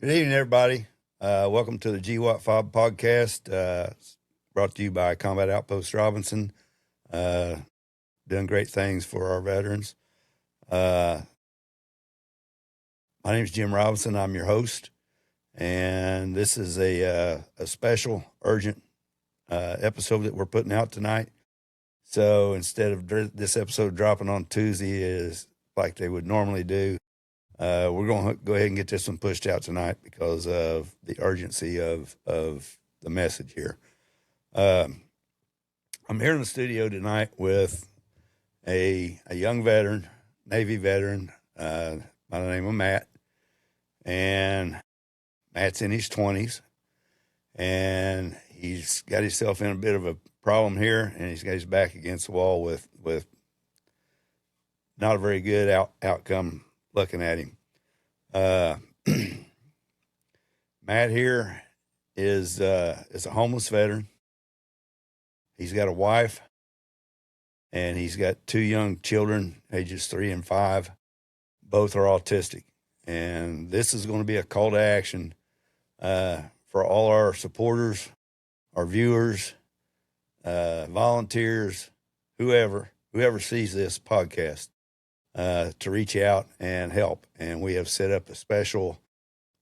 Good evening, everybody. Welcome to the GWOT FOB podcast, brought to you by Combat Outpost Robinson, doing great things for our veterans. My name is Jim Robinson. I'm your host, and this is a special, urgent episode that we're putting out tonight. So instead of this episode dropping on Tuesday is like they would normally do, we're going to go ahead and get this one pushed out tonight because of the urgency of the message here. I'm here in the studio tonight with a young veteran, Navy veteran, by the name of Matt. And Matt's in his 20s, and he's got himself in a bit of a problem here, and he's got his back against the wall with not a very good outcome looking at him. Matt here is a homeless veteran. He's got a wife, and he's got two young children, ages 3 and 5. Both are autistic. And this is going to be a call to action for all our supporters, our viewers, volunteers, whoever sees this podcast. To reach out and help. And we have set up a special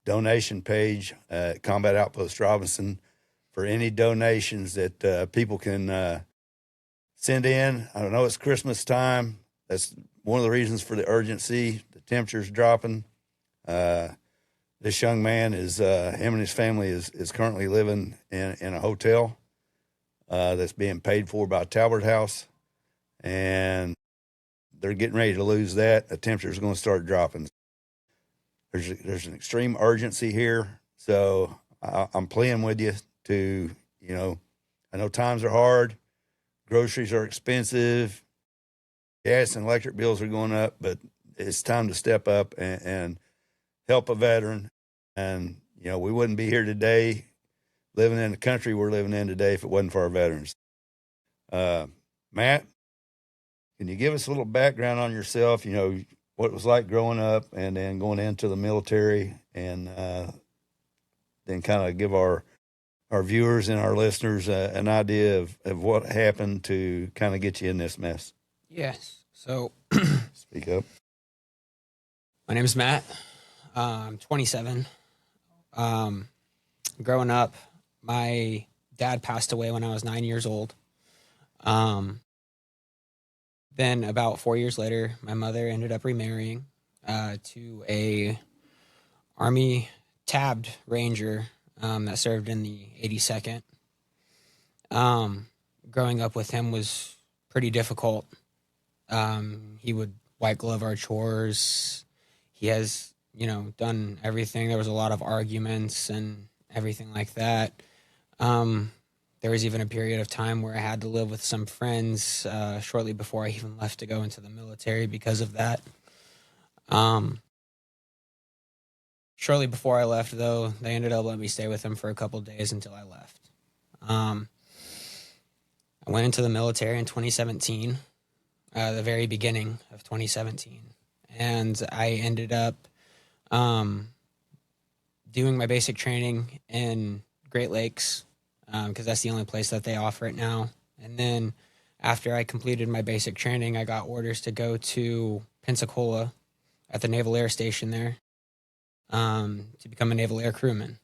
donation page at Combat Outpost Robinson for any donations that people can send in. I don't know, it's Christmas time. That's one of the reasons for the urgency. The temperature's dropping. This young man is, him and his family is currently living in a hotel that's being paid for by Talbert House. And they're getting ready to lose that. The temperature is going to start dropping. There's an extreme urgency here. So I'm playing with you to, I know times are hard. Groceries are expensive. Gas and electric bills are going up, but it's time to step up and help a veteran. And, we wouldn't be here today living in the country we're living in today if it wasn't for our veterans. Matt, can you give us a little background on yourself, what it was like growing up and then going into the military, and then kind of give our viewers and our listeners an idea of what happened to kind of get you in this mess? Yes. So speak up. My name is Matt. I'm 27. Growing up, my dad passed away when I was 9 years old. Then about 4 years later, my mother ended up remarrying to a Army tabbed Ranger that served in the 82nd. Growing up with him was pretty difficult. He would white glove our chores. He has, done everything. There was a lot of arguments and everything like that. There was even a period of time where I had to live with some friends shortly before I even left to go into the military because of that. Shortly before I left, though, they ended up letting me stay with them for a couple of days until I left. I went into the military in 2017, the very beginning of 2017. And I ended up doing my basic training in Great Lakes, because that's the only place that they offer it now. And then after I completed my basic training, I got orders to go to Pensacola at the Naval Air Station there to become a Naval Air Crewman.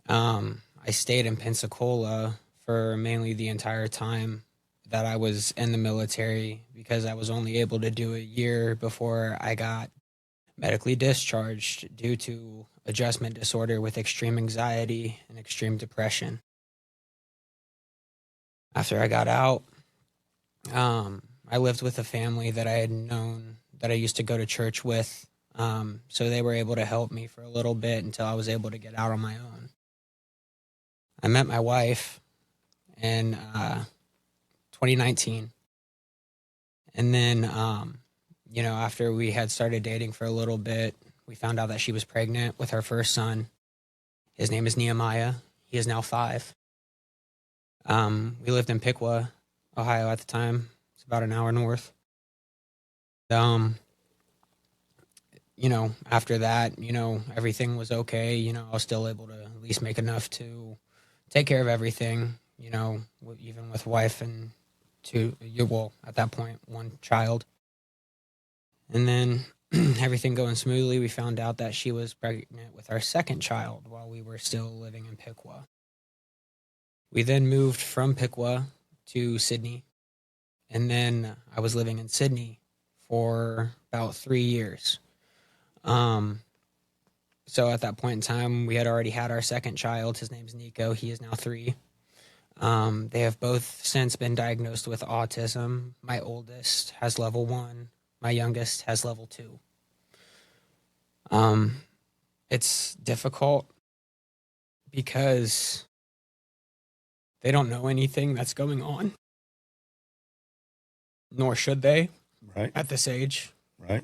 I stayed in Pensacola for mainly the entire time that I was in the military because I was only able to do a year before I got medically discharged due to adjustment disorder with extreme anxiety and extreme depression. After I got out, I lived with a family that I had known that I used to go to church with. So they were able to help me for a little bit until I was able to get out on my own. I met my wife in 2019. And then, after we had started dating for a little bit, we found out that she was pregnant with our first son. His name is Nehemiah. He is now 5. We lived in Piqua, Ohio at the time. It's about an hour north. After that, everything was okay. I was still able to at least make enough to take care of everything, even with wife and at that point, 1 child. And then everything going smoothly, we found out that she was pregnant with our second child while we were still living in Piqua. We then moved from Piqua to Sydney. And then I was living in Sydney for about 3 years. So at that point in time, we had already had our second child. His name's Nico. He is now 3. They have both since been diagnosed with autism. My oldest has level 1. My youngest has level 2. It's difficult because they don't know anything that's going on, nor should they. Right. At this age. Right.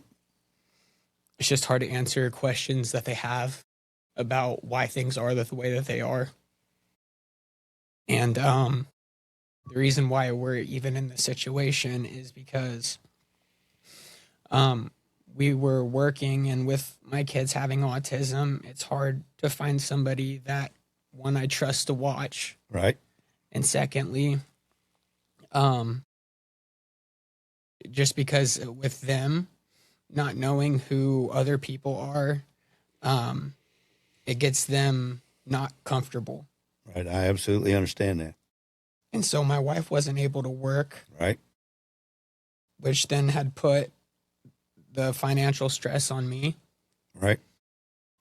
It's just hard to answer questions that they have about why things are the way that they are. And the reason why we're even in this situation is because we were working, and with my kids having autism, it's hard to find somebody that, one, I trust to watch. Right. And secondly, just because with them not knowing who other people are, it gets them not comfortable. Right. I absolutely understand that. And so my wife wasn't able to work. Right. Which then had put the financial stress on me. Right.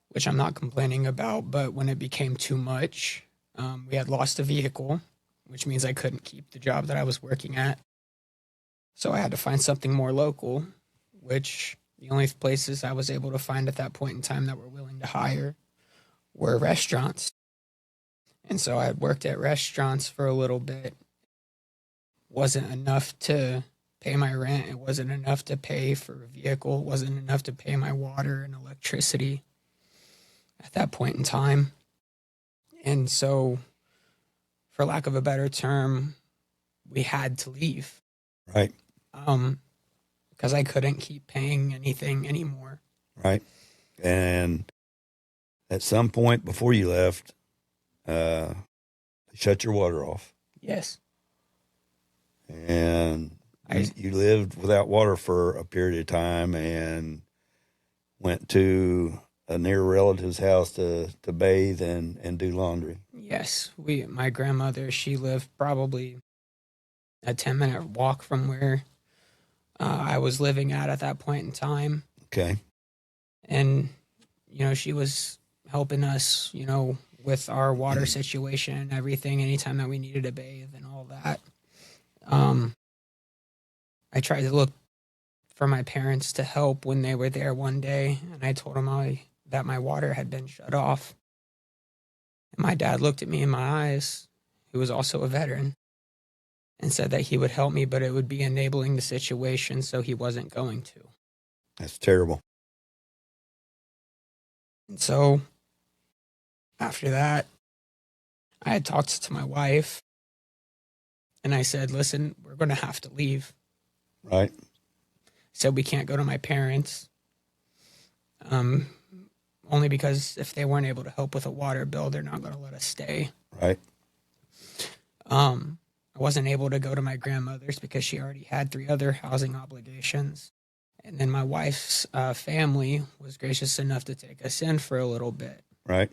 Which I'm not complaining about, but when it became too much, we had lost a vehicle, which means I couldn't keep the job that I was working at. So I had to find something more local, which the only places I was able to find at that point in time that were willing to hire were restaurants. And so I had worked at restaurants for a little bit. Wasn't enough to pay my rent. It wasn't enough to pay for a vehicle. It wasn't enough to pay my water and electricity at that point in time. And so, for lack of a better term, we had to leave. Right. Because I couldn't keep paying anything anymore. Right. And at some point before you left, they shut your water off. Yes. And you lived without water for a period of time and went to a near relative's house to bathe and do laundry. Yes. My grandmother, she lived probably a 10-minute walk from where I was living at that point in time. Okay. And, she was helping us, with our water situation and everything, anytime that we needed to bathe and all that. I tried to look for my parents to help when they were there one day, and I told them that my water had been shut off. And my dad looked at me in my eyes, who was also a veteran, and said that he would help me, but it would be enabling the situation, so he wasn't going to. That's terrible. And so, after that, I had talked to my wife, and I said, listen, we're going to have to leave. Right. Said we can't go to my parents, only because if they weren't able to help with a water bill, they're not going to let us stay. Right. I wasn't able to go to my grandmother's because she already had 3 other housing obligations. And then my wife's family was gracious enough to take us in for a little bit. Right.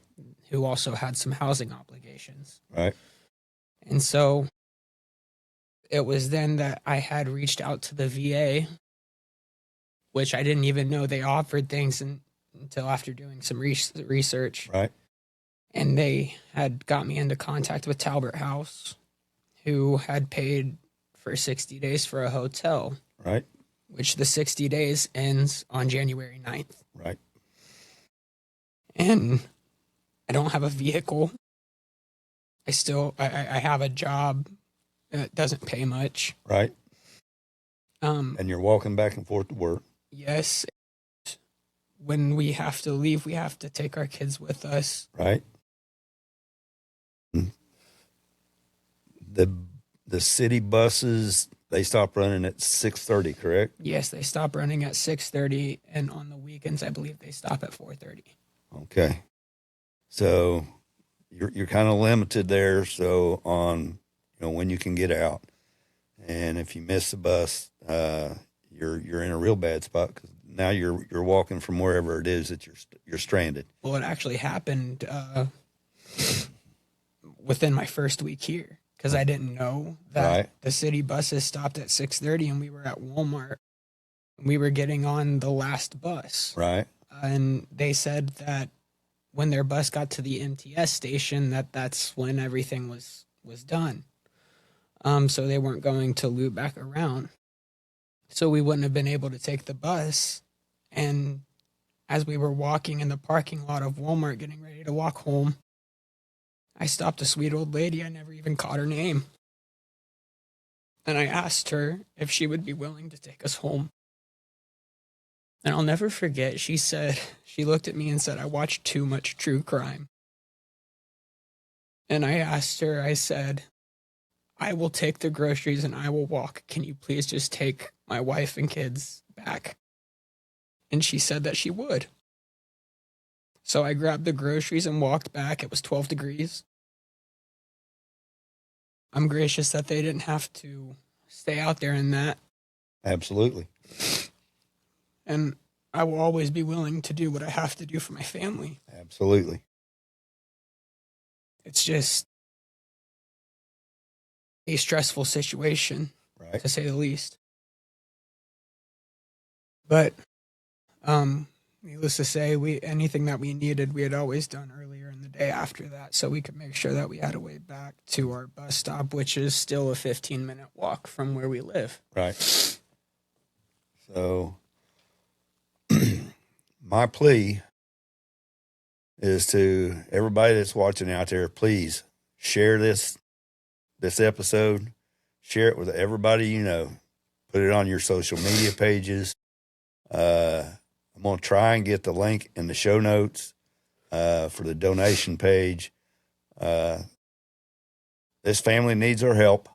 Who also had some housing obligations. Right. And so it was then that I had reached out to the VA, which I didn't even know they offered things until after doing some research. Right. And they had got me into contact with Talbot House, who had paid for 60 days for a hotel. Right. Which the 60 days ends on January 9th. Right. And I don't have a vehicle. I have a job that doesn't pay much. Right. And you're walking back and forth to work. Yes. When we have to leave, we have to take our kids with us. Right. The city buses, they stop running at 6:30, correct? Yes, they stop running at 6:30, and on the weekends, I believe they stop at 4:30. Okay. So you're kind of limited there. So on, when you can get out, and if you miss the bus, you're in a real bad spot because now you're walking from wherever it is that you're stranded. Well, it actually happened within my first week here because I didn't know that the city buses stopped at 6:30, and we were at Walmart. We were getting on the last bus. Right. And they said that when their bus got to the MTS station, that's when everything was done. So they weren't going to loop back around. So we wouldn't have been able to take the bus. And as we were walking in the parking lot of Walmart, getting ready to walk home, I stopped a sweet old lady. I never even caught her name. And I asked her if she would be willing to take us home. And I'll never forget, she looked at me and said, I watch too much true crime. And I asked her, I said, I will take the groceries and I will walk. Can you please just take my wife and kids back? And she said that she would. So I grabbed the groceries and walked back. It was 12 degrees. I'm gracious that they didn't have to stay out there in that. Absolutely. And I will always be willing to do what I have to do for my family. Absolutely. It's just a stressful situation, right, to say the least. But needless to say, anything that we needed, we had always done earlier in the day after that, so we could make sure that we had a way back to our bus stop, which is still a 15-minute walk from where we live. Right. So my plea is to everybody that's watching out there, please share this episode, share it with everybody you know, put it on your social media pages. I'm going to try and get the link in the show notes for the donation page. This family needs our help.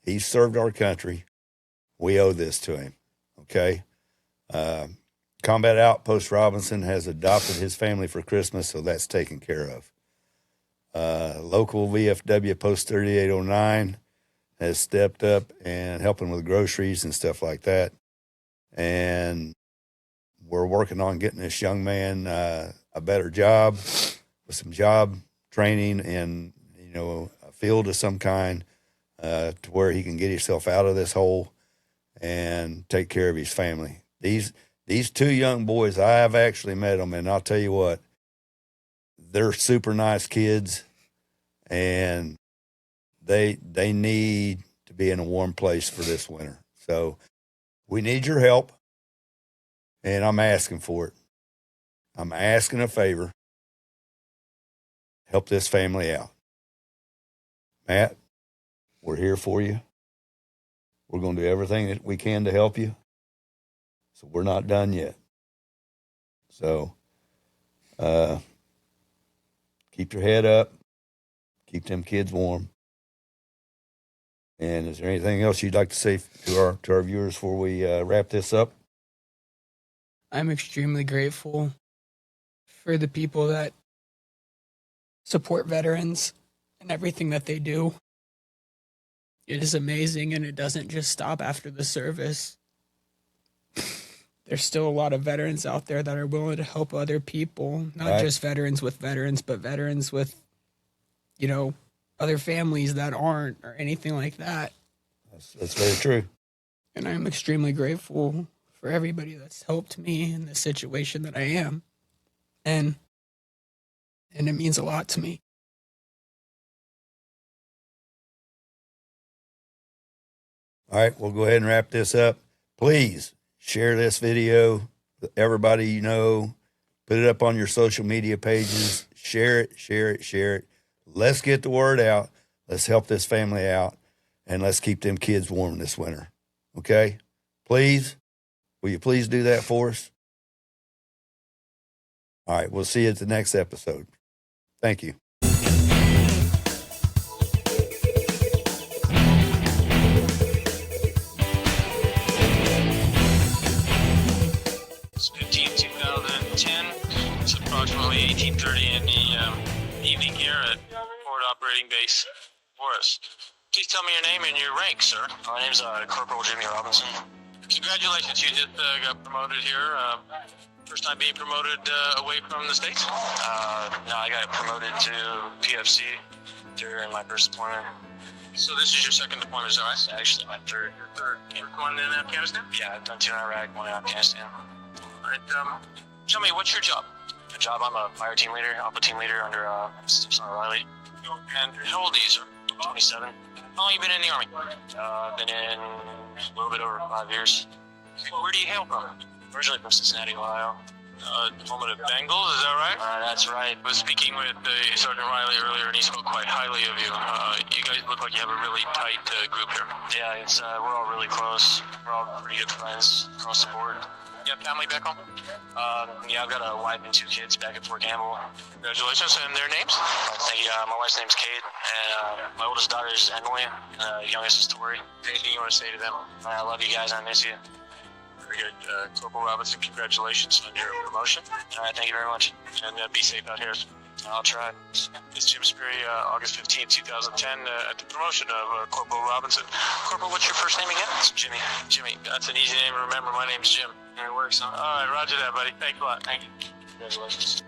He's served our country. We owe this to him, okay? Combat Outpost Robinson has adopted his family for Christmas, so that's taken care of. Local VFW Post 3809 has stepped up and helping with groceries and stuff like that. And we're working on getting this young man a better job with some job training in, a field of some kind to where he can get himself out of this hole and take care of his family. These two young boys, I have actually met them, and I'll tell you what, they're super nice kids, and they need to be in a warm place for this winter. So we need your help, and I'm asking for it. I'm asking a favor. Help this family out. Matt, we're here for you. We're going to do everything that we can to help you. So we're not done yet. So keep your head up. Keep them kids warm. And is there anything else you'd like to say to our viewers before we wrap this up? I'm extremely grateful for the people that support veterans and everything that they do. It is amazing, and it doesn't just stop after the service. There's still a lot of veterans out there that are willing to help other people, not just veterans with veterans, but veterans with, other families that aren't or anything like that. That's very true. And I'm extremely grateful for everybody that's helped me in the situation that I am. And it means a lot to me. All right, we'll go ahead and wrap this up. Please share this video with everybody you know. Put it up on your social media pages. Share it. Let's get the word out. Let's help this family out, and let's keep them kids warm this winter. Okay? Please, will you please do that for us? All right, we'll see you at the next episode. Thank you. It's 15/2010. It's approximately 18:30 in the evening here at Forward Operating Base Forest. Please tell me your name and your rank, sir. My name's Corporal Jimmy Robinson. Congratulations, you just got promoted here. First time being promoted away from the States? No, I got promoted to PFC during my first deployment. So this is your second deployment, is that right? Actually, my third. Your third. One in Afghanistan? Yeah, I've done 2 in Iraq, 1 in Afghanistan. All right, tell me, what's your job? My job, I'm a fire team leader, Alpha team leader under Sergeant Riley. And how old are you, sir? 27. How long have you been in the Army? I've been in a little bit over 5 years. Where do you hail from? Originally from Cincinnati, Ohio. Home of the Bengals, is that right? That's right. I was speaking with Sergeant Riley earlier, and he spoke quite highly of you. You guys look like you have a really tight group here. Yeah, it's we're all really close. We're all pretty good friends across the board. You have family back home? Yeah, I've got a wife and 2 kids back at Fort Campbell. Congratulations, and their names? Thank you. My wife's name's Kate, and my oldest daughter is Emily, and youngest is Tori. Anything you want to say to them? I love you guys. I miss you. Very good. Corporal Robinson, congratulations on your promotion. All right, thank you very much. And be safe out here. I'll try. It's Jim Sperry, August 15, 2010, at the promotion of Corporal Robinson. Corporal, what's your first name again? It's Jimmy. Jimmy. That's an easy name to remember. My name's Jim. It works, huh? All right, roger that, buddy. Thanks a lot. Thank you. Congratulations.